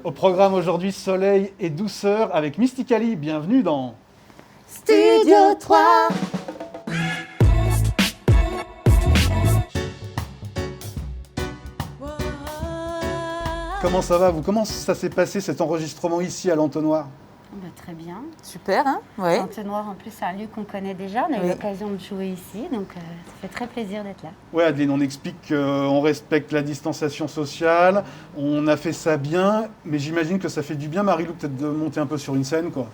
Au programme aujourd'hui, soleil et douceur avec Mystically. Bienvenue dans Studio 3. Comment ça va vous? Comment ça s'est passé cet enregistrement ici à l'Entonnoir? Très bien. Super, hein? Ouais. L'Entonnoir, en plus, c'est un lieu qu'on connaît déjà. On a eu Oui. l'occasion de jouer ici, donc ça fait très plaisir d'être là. Ouais, Adeline, on explique qu'on respecte la distanciation sociale, on a fait ça bien, mais j'imagine que ça fait du bien, Marie-Lou, peut-être de monter un peu sur une scène, quoi.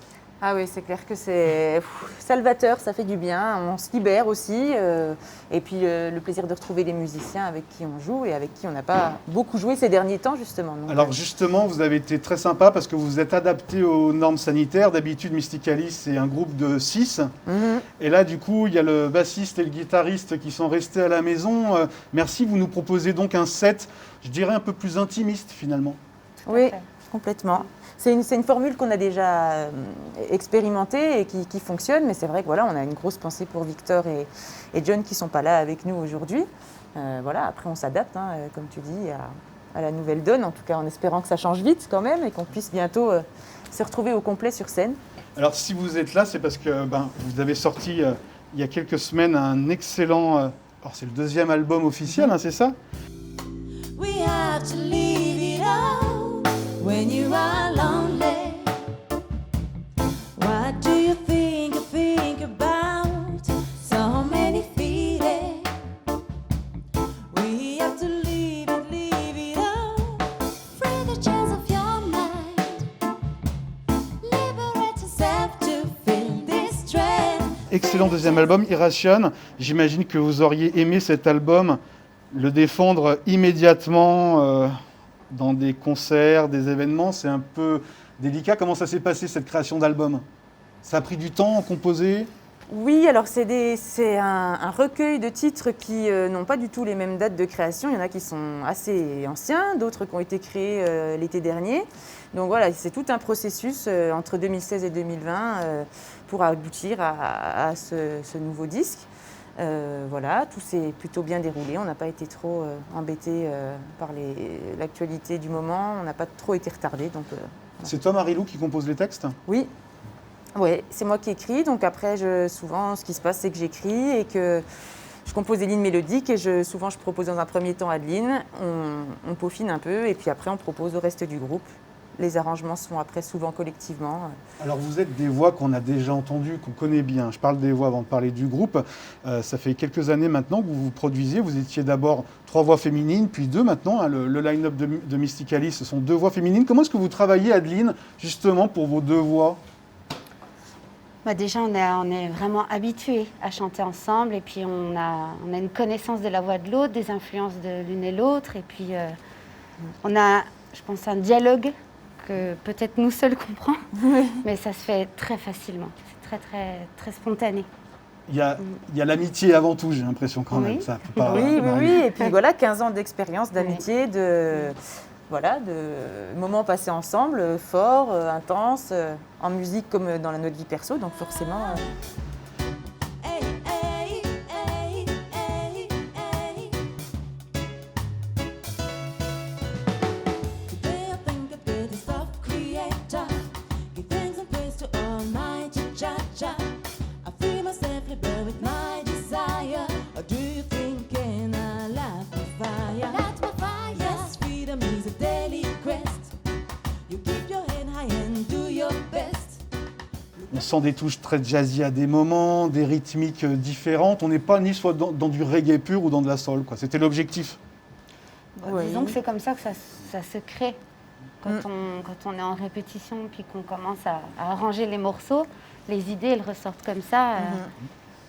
Ah oui, c'est clair que c'est salvateur, ça fait du bien, on se libère aussi. Et puis le plaisir de retrouver des musiciens avec qui on joue et avec qui on n'a pas beaucoup joué ces derniers temps, justement. Donc, Alors justement, vous avez été très sympa parce que vous vous êtes adapté aux normes sanitaires. D'habitude, Mystically, c'est un groupe de 6. Et là, du coup, il y a le bassiste et le guitariste qui sont restés à la maison. Merci, vous nous proposez donc un set, je dirais, un peu plus intimiste, finalement. oui, fait. complètement. C'est une formule qu'on a déjà expérimentée et qui fonctionne, mais c'est vrai que voilà, on a une grosse pensée pour Victor et John qui ne sont pas là avec nous aujourd'hui. Voilà, après on s'adapte, hein, comme tu dis, à la nouvelle donne, en tout cas en espérant que ça change vite quand même et qu'on puisse bientôt se retrouver au complet sur scène. Alors si vous êtes là, c'est parce que vous avez sorti il y a quelques semaines un excellent... alors c'est le deuxième album officiel, hein, c'est ça? We have to leave it all when you are lonely. What do you think about so many feelings? We have to leave it all. Free the chance of your mind. Liberate yourself to feel this strength. Excellent deuxième album, Irration. J'imagine que vous auriez aimé cet album, le défendre immédiatement dans des concerts, des événements. C'est un peu délicat. Comment ça s'est passé, cette création d'album? Ça a pris du temps à composer? Oui, alors c'est un recueil de titres qui n'ont pas du tout les mêmes dates de création. Il y en a qui sont assez anciens, d'autres qui ont été créés l'été dernier. Donc voilà, c'est tout un processus entre 2016 et 2020 pour aboutir à ce nouveau disque. Voilà, tout s'est plutôt bien déroulé. On n'a pas été trop embêtés par l'actualité du moment. On n'a pas trop été retardés. Donc, C'est toi, Marie-Lou, qui compose les textes? oui. Oui, c'est moi qui écris. Donc après, souvent, ce qui se passe, c'est que j'écris et que je compose des lignes mélodiques et souvent, je propose dans un premier temps Adeline. On peaufine un peu et puis après, on propose au reste du groupe. Les arrangements sont après souvent collectivement. Alors vous êtes des voix qu'on a déjà entendues, qu'on connaît bien. Je parle des voix avant de parler du groupe. Ça fait quelques années maintenant que vous vous produisiez. Vous étiez d'abord 3 voix féminines, puis 2 maintenant. Hein, le line-up de Mystically, ce sont 2 voix féminines. Comment est-ce que vous travaillez, Adeline, justement pour vos 2 voix? Déjà, on est vraiment habitués à chanter ensemble et puis on a une connaissance de la voix de l'autre, des influences de l'une et l'autre. Et puis, on a, je pense, un dialogue que peut-être nous seuls comprenons, mais ça se fait très facilement. C'est très, très, très spontané. Il y a l'amitié avant tout, j'ai l'impression quand même. Oui. Ça peut pas, Oui. Et puis voilà, 15 ans d'expérience, d'amitié, de moments passés ensemble, forts, intenses, en musique comme dans notre vie perso. Donc forcément... Hey, hey, hey, hey, hey. Today I think I did this stuff creator. Give thanks and praise to Almighty Jah. I feel myself libre with my desire. Or do you think in a life of fire? Light my fire. Yes, freedom is a daily quest. You keep your head high and do your best. On sent des touches très jazzy à des moments, des rythmiques différentes. On n'est pas ni soit dans du reggae pur ou dans de la soul, quoi. C'était l'objectif. Oui. Disons que c'est comme ça que ça se crée. Quand on est en répétition puis qu'on commence à arranger les morceaux, les idées, elles ressortent comme ça.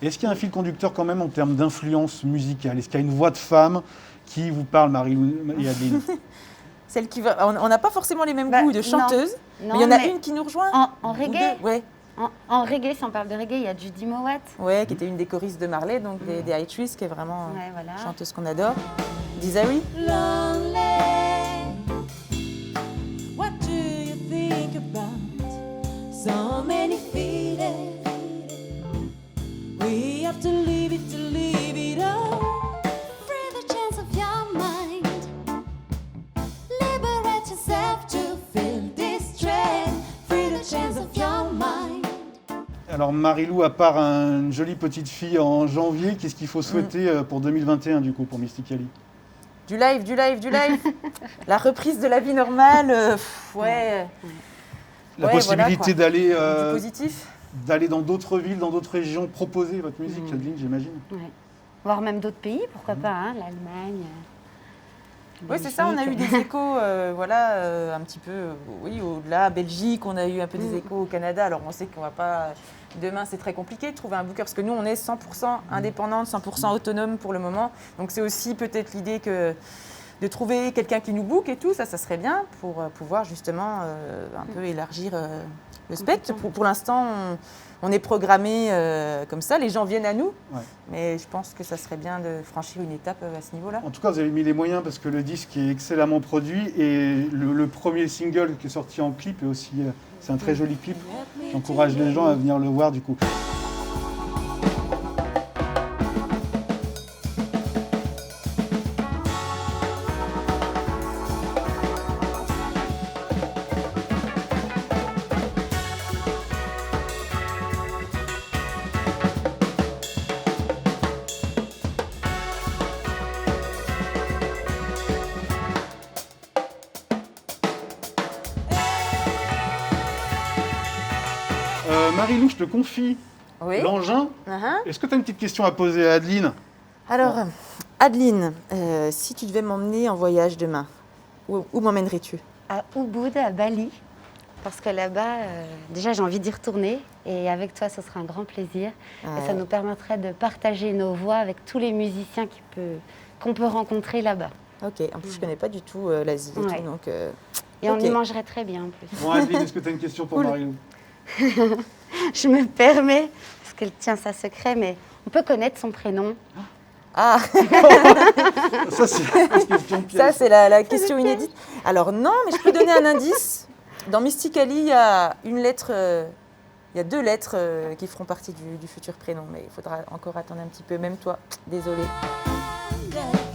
Est-ce qu'il y a un fil conducteur quand même en termes d'influence musicale? Est-ce qu'il y a une voix de femme qui vous parle, Marie-Lou et Adeline? Celle qui va... On n'a pas forcément les mêmes Bah, goûts de non. chanteuse, Non, mais il y en a mais une qui nous rejoint. en ou reggae, deux. Ouais. en reggae, si on parle de reggae, il y a Judy Mowat. Ouais, qui était une des choristes de Marley, donc des High Trees, qui est vraiment Ouais, voilà. chanteuse qu'on adore. Desiree. Lonely. What do you think about so many feelings? We have to leave it all. Free the chance of your mind. Liberate yourself to feel reflections of your mind. Alors Marie-Lou, à part une jolie petite fille en janvier, qu'est-ce qu'il faut souhaiter pour 2021 du coup pour Mystically? Du live, du live, du live. La reprise de la vie normale, ouais. La Ouais, possibilité voilà, d'aller Du positif. d'aller dans d'autres villes, dans d'autres régions, proposer votre musique, Adeline, j'imagine. Ouais. Voir même d'autres pays, pourquoi pas, hein, l'Allemagne. Oui, c'est ça, on a eu des échos, un petit peu, oui, au-delà, Belgique, on a eu un peu des échos au Canada. Alors on sait qu'on va pas, demain c'est très compliqué de trouver un booker, parce que nous on est 100% indépendante, 100% autonome pour le moment. Donc c'est aussi peut-être l'idée que de trouver quelqu'un qui nous book et tout, ça serait bien pour pouvoir justement un peu élargir le spectre. Pour l'instant, on est programmé comme ça, les gens viennent à nous, mais je pense que ça serait bien de franchir une étape à ce niveau-là. En tout cas, vous avez mis les moyens parce que le disque est excellemment produit et le premier single qui est sorti en clip est aussi, c'est un très joli clip. J'encourage les gens à venir le voir du coup. Marie-Lou, je te confie Oui. l'engin. Est-ce que tu as une petite question à poser à Adeline? Alors, Adeline, si tu devais m'emmener en voyage demain, où m'emmènerais-tu? À Ubud, à Bali, parce que là-bas, déjà j'ai envie d'y retourner et avec toi ce sera un grand plaisir et ça nous permettrait de partager nos voix avec tous les musiciens qu'on peut rencontrer là-bas. Ok, en plus je connais pas du tout l'Asie et Ouais. tout, donc... Et on ok. y mangerait très bien en plus. Bon Adeline, est-ce que tu as une question pour Marie-Lou? Je me permets, parce qu'elle tient sa secret, mais on peut connaître son prénom. Ah, Ça, c'est une question piège. ça c'est la question inédite. Alors non, mais je peux donner un indice. Dans Mystically, il y a une lettre, il y a 2 lettres qui feront partie du futur prénom, mais il faudra encore attendre un petit peu, même toi. Désolée. Yeah.